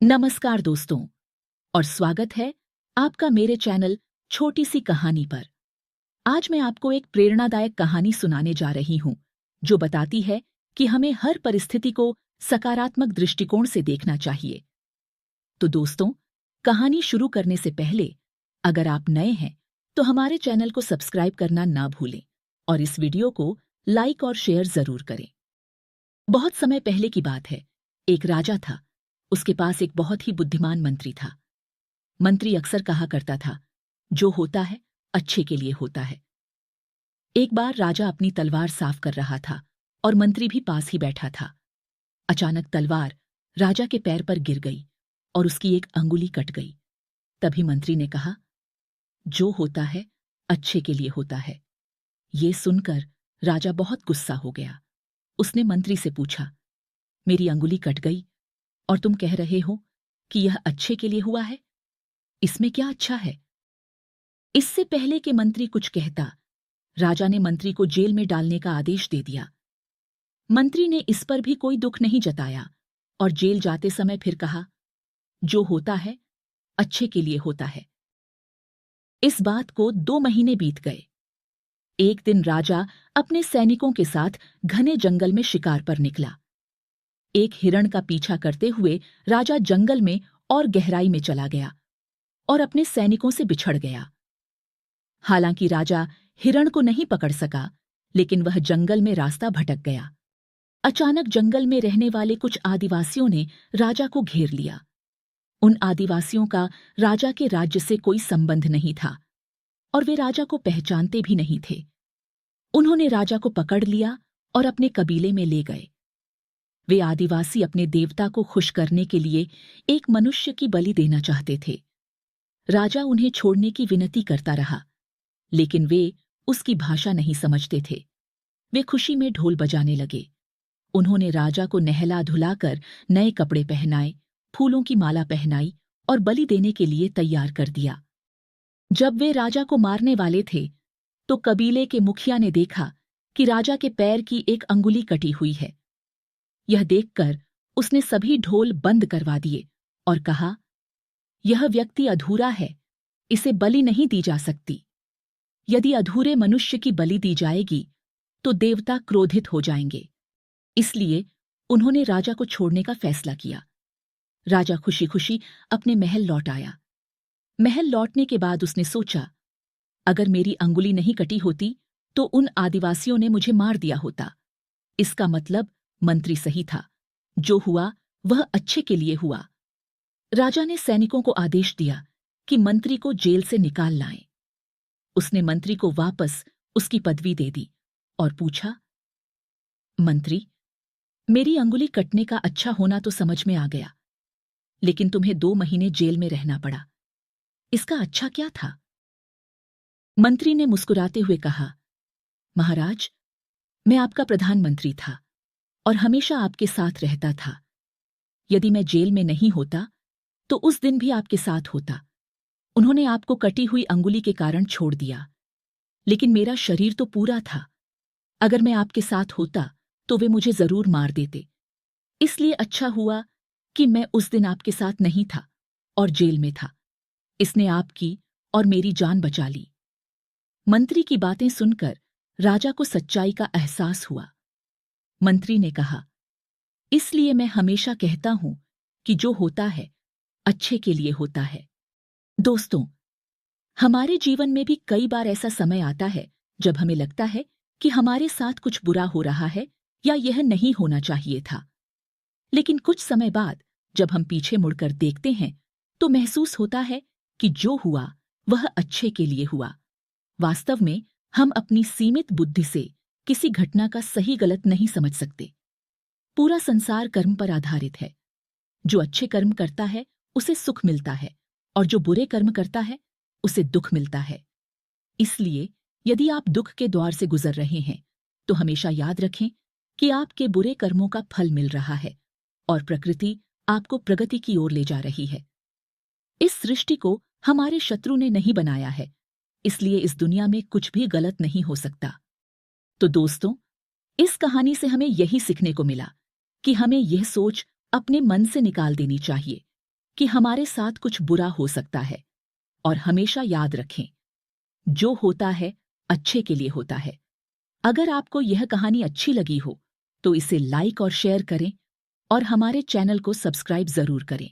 नमस्कार दोस्तों और स्वागत है आपका मेरे चैनल छोटी सी कहानी पर। आज मैं आपको एक प्रेरणादायक कहानी सुनाने जा रही हूं जो बताती है कि हमें हर परिस्थिति को सकारात्मक दृष्टिकोण से देखना चाहिए। तो दोस्तों, कहानी शुरू करने से पहले अगर आप नए हैं तो हमारे चैनल को सब्सक्राइब करना ना भूलें और इस वीडियो को लाइक और शेयर जरूर करें। बहुत समय पहले की बात है। एक राजा था। उसके पास एक बहुत ही बुद्धिमान मंत्री था। मंत्री अक्सर कहा करता था, जो होता है अच्छे के लिए होता है। एक बार राजा अपनी तलवार साफ कर रहा था और मंत्री भी पास ही बैठा था। अचानक तलवार राजा के पैर पर गिर गई और उसकी एक अंगुली कट गई। तभी मंत्री ने कहा, जो होता है अच्छे के लिए होता है। ये सुनकर राजा बहुत गुस्सा हो गया। उसने मंत्री से पूछा, मेरी अंगुली कट गई और तुम कह रहे हो कि यह अच्छे के लिए हुआ है? इसमें क्या अच्छा है? इससे पहले कि मंत्री कुछ कहता, राजा ने मंत्री को जेल में डालने का आदेश दे दिया। मंत्री ने इस पर भी कोई दुख नहीं जताया और जेल जाते समय फिर कहा, जो होता है अच्छे के लिए होता है। इस बात को 2 महीने बीत गए। एक दिन राजा अपने सैनिकों के साथ घने जंगल में शिकार पर निकला। एक हिरण का पीछा करते हुए राजा जंगल में और गहराई में चला गया और अपने सैनिकों से बिछड़ गया। हालांकि राजा हिरण को नहीं पकड़ सका, लेकिन वह जंगल में रास्ता भटक गया। अचानक जंगल में रहने वाले कुछ आदिवासियों ने राजा को घेर लिया। उन आदिवासियों का राजा के राज्य से कोई संबंध नहीं था और वे राजा को पहचानते भी नहीं थे। उन्होंने राजा को पकड़ लिया और अपने कबीले में ले गए। वे आदिवासी अपने देवता को खुश करने के लिए एक मनुष्य की बलि देना चाहते थे। राजा उन्हें छोड़ने की विनती करता रहा, लेकिन वे उसकी भाषा नहीं समझते थे। वे खुशी में ढोल बजाने लगे। उन्होंने राजा को नहला धुलाकर नए कपड़े पहनाए, फूलों की माला पहनाई और बलि देने के लिए तैयार कर दिया। जब वे राजा को मारने वाले थे, तो कबीले के मुखिया ने देखा कि राजा के पैर की एक अंगुली कटी हुई है। यह देखकर उसने सभी ढोल बंद करवा दिए और कहा, यह व्यक्ति अधूरा है, इसे बलि नहीं दी जा सकती। यदि अधूरे मनुष्य की बलि दी जाएगी तो देवता क्रोधित हो जाएंगे। इसलिए उन्होंने राजा को छोड़ने का फैसला किया। राजा खुशी खुशी अपने महल लौट आया। महल लौटने के बाद उसने सोचा, अगर मेरी अंगुली नहीं कटी होती तो उन आदिवासियों ने मुझे मार दिया होता। इसका मतलब मंत्री सही था, जो हुआ वह अच्छे के लिए हुआ। राजा ने सैनिकों को आदेश दिया कि मंत्री को जेल से निकाल लाएं। उसने मंत्री को वापस उसकी पदवी दे दी और पूछा, मंत्री, मेरी अंगुली कटने का अच्छा होना तो समझ में आ गया, लेकिन तुम्हें 2 महीने जेल में रहना पड़ा। इसका अच्छा क्या था? मंत्री ने मुस्कुराते हुए कहा, महाराज, मैं आपका प्रधानमंत्री था और हमेशा आपके साथ रहता था। यदि मैं जेल में नहीं होता तो उस दिन भी आपके साथ होता। उन्होंने आपको कटी हुई अंगुली के कारण छोड़ दिया, लेकिन मेरा शरीर तो पूरा था। अगर मैं आपके साथ होता तो वे मुझे जरूर मार देते। इसलिए अच्छा हुआ कि मैं उस दिन आपके साथ नहीं था और जेल में था। इसने आपकी और मेरी जान बचा ली। मंत्री की बातें सुनकर राजा को सच्चाई का एहसास हुआ। मंत्री ने कहा, इसलिए मैं हमेशा कहता हूं कि जो होता है अच्छे के लिए होता है। दोस्तों, हमारे जीवन में भी कई बार ऐसा समय आता है जब हमें लगता है कि हमारे साथ कुछ बुरा हो रहा है या यह नहीं होना चाहिए था। लेकिन कुछ समय बाद जब हम पीछे मुड़कर देखते हैं तो महसूस होता है कि जो हुआ वह अच्छे के लिए हुआ। वास्तव में हम अपनी सीमित बुद्धि से किसी घटना का सही गलत नहीं समझ सकते। पूरा संसार कर्म पर आधारित है। जो अच्छे कर्म करता है उसे सुख मिलता है और जो बुरे कर्म करता है उसे दुख मिलता है। इसलिए यदि आप दुख के द्वार से गुजर रहे हैं तो हमेशा याद रखें कि आपके बुरे कर्मों का फल मिल रहा है और प्रकृति आपको प्रगति की ओर ले जा रही है। इस सृष्टि को हमारे शत्रु ने नहीं बनाया है, इसलिए इस दुनिया में कुछ भी गलत नहीं हो सकता। तो दोस्तों, इस कहानी से हमें यही सीखने को मिला कि हमें यह सोच अपने मन से निकाल देनी चाहिए कि हमारे साथ कुछ बुरा हो सकता है, और हमेशा याद रखें, जो होता है अच्छे के लिए होता है। अगर आपको यह कहानी अच्छी लगी हो तो इसे लाइक और शेयर करें और हमारे चैनल को सब्सक्राइब जरूर करें।